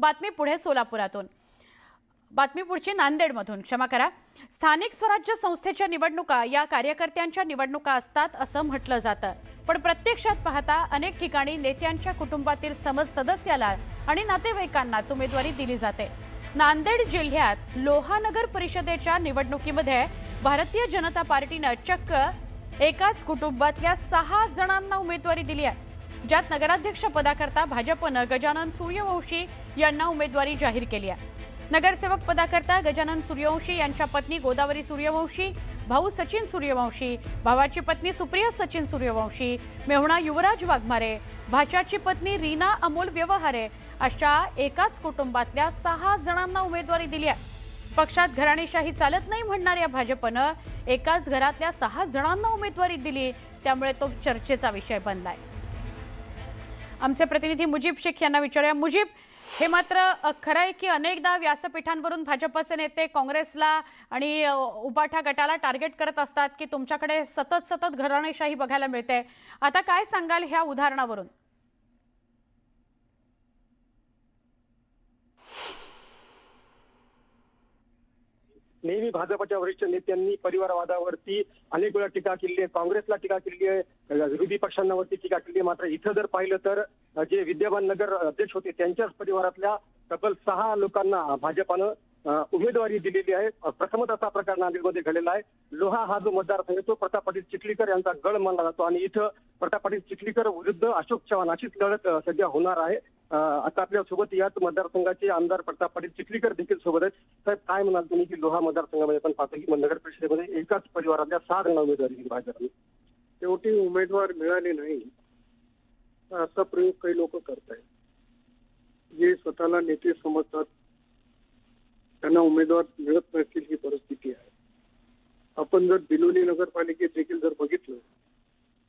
बातमी पुढे सोलापुरातून। बातमी पुढची नांदेडमधून, क्षमा करा। स्थानिक स्वराज्य संस्थेच्या निवडणुका या कार्यकर्त्यांच्या निवडणुका असतात असं म्हटलं जातं, पण प्रत्यक्षात पाहता अनेक ठिकाणी नेत्यांच्या कुटुंबातील सदस्याला आणि नातेवाईकांनाच उमेदवारी दिली जाते। नांदेड जिल्ह्यात लोहानगर परिषदेच्या निवडणुकीमध्ये भारतीय जनता पार्टीने चक्क एकाच कुटुंबातल्या 6 जणांना उमेदवारी दिली आहे, ज्यात नगराध्यक्ष पदाकरता भाजपने गजानन सूर्यवंशी यांना उमेदवारी जाहीर केली आहे। नगरसेवक पदाकरता गजानन सूर्यवंशी यांच्या पत्नी गोदावरी सूर्यवंशी, भाऊ सचिन सूर्यवंशी, भावाची पत्नी सुप्रिया सचिन सूर्यवंशी, मेहुणा युवराज वाघमारे, भाच्याची पत्नी रीना अमोल व्यवहारे अशा एकाच कुटुंबातल्या 6 जणांना उमेदवारी दिली आहे। पक्षात घराणेशाही चालत नाही म्हणणाऱ्या भाजपने एकाच घरातल्या 6 जणांना उमेदवारी दिली, त्यामुळे तो चर्चेचा विषय बनलाय। आमचे प्रतिनिधी मुजीब शेख यांना विचारूया। मुजीब, हे मात्र खरं आहे की अनेकदा व्यासपीठांवरून भाजपचे नेते काँग्रेसला आणि उबाठा गटाला टार्गेट करत असतात की तुमच्याकडे सतत घराणेशाही बघायला मिळते। आता काय सांगाल ह्या उदाहरणावरून? नेहमी भाजपच्या वरिष्ठ नेत्यांनी परिवारवादावरती अनेक वेळा टीका केली आहे, काँग्रेसला टीका केली आहे, विरोधी पक्षांवरती टीका केली आहे। मात्र इथं जर पाहिलं तर जे विद्यमान नगर अध्यक्ष होते त्यांच्याच परिवारातल्या तब्बल 6 लोकांना भाजपानं उमेदवारी दिलेली आहे। प्रथमच असा प्रकार नांदेडमध्ये घडलेला आहे। लोहा हा जो मतदारसंघ तो प्रताप पाटील चिखलीकर यांचा गड मानला जातो आणि इथं प्रताप पाटील चिखलीकर विरुद्ध अशोक चव्हाण अशीच लढत सध्या होणार आहे। आता आपल्या सोबत याच मतदारसंघाचे आमदार प्रताप पाटील चिखलीकर देखील सोबत आहेत। साहेब, काय म्हणाल तुम्ही की लोहा मतदारसंघामध्ये पण पाहतो की नगर परिषदेमध्ये एकाच परिवारातल्या 6 जणांना उमेदवारी दिली भाजपने, शेवटी उमेदवार मिळाले नाही असा प्रयोग काही लोक करतायत। जे स्वतःला नेते समजतात त्यांना उमेदवार मिळत नसतील ही परिस्थिती आहे। आपण जर बिलोली नगरपालिकेत देखील जर बघितलं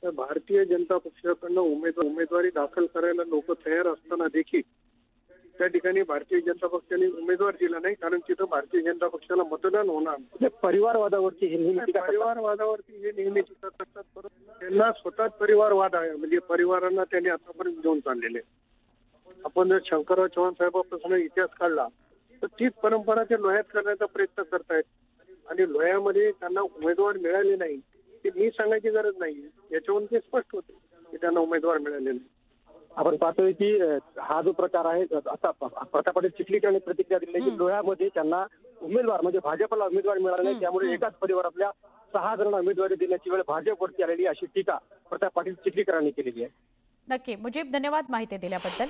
तर भारतीय जनता पक्षाकडनं उमेदवारी दाखल करायला लोक तयार असताना देखील त्या ठिकाणी भारतीय जनता पक्षाने उमेदवार दिला नाही, कारण तिथं भारतीय जनता पक्षाला मतदान होणार। परिवारवादावरती हे नेहमी टीका करतात, परंतु त्यांना स्वतःच परिवारवाद आहे, म्हणजे परिवारांना त्यांनी आतापर्यंत घेऊन चाललेले। आपण जर शंकरराव चव्हाण साहेबांपासून इतिहास काढला तर तीच परंपरा ते लोह्यात करण्याचा प्रयत्न करतायत आणि लोह्यामध्ये त्यांना उमेदवार मिळाले नाही ते मी सांगायची गरज नाही, याच्यावरून ते स्पष्ट होते की त्यांना उमेदवार मिळाले नाही। आपण पाहतोय की हा जो प्रकार आहे, आता प्रताप पाटील चिखलीकरांनी प्रतिक्रिया दिली की लोह्यामध्ये त्यांना उमेदवार म्हणजे भाजपला उमेदवार मिळाला नाही, त्यामुळे एकाच परिवारातल्या 6 जणांना उमेदवारी देण्याची वेळ भाजपवरती आलेली अशी टीका प्रताप पाटील चिखलीकरांनी केलेली आहे। नक्की मुजीब, धन्यवाद माहिती दिल्याबद्दल।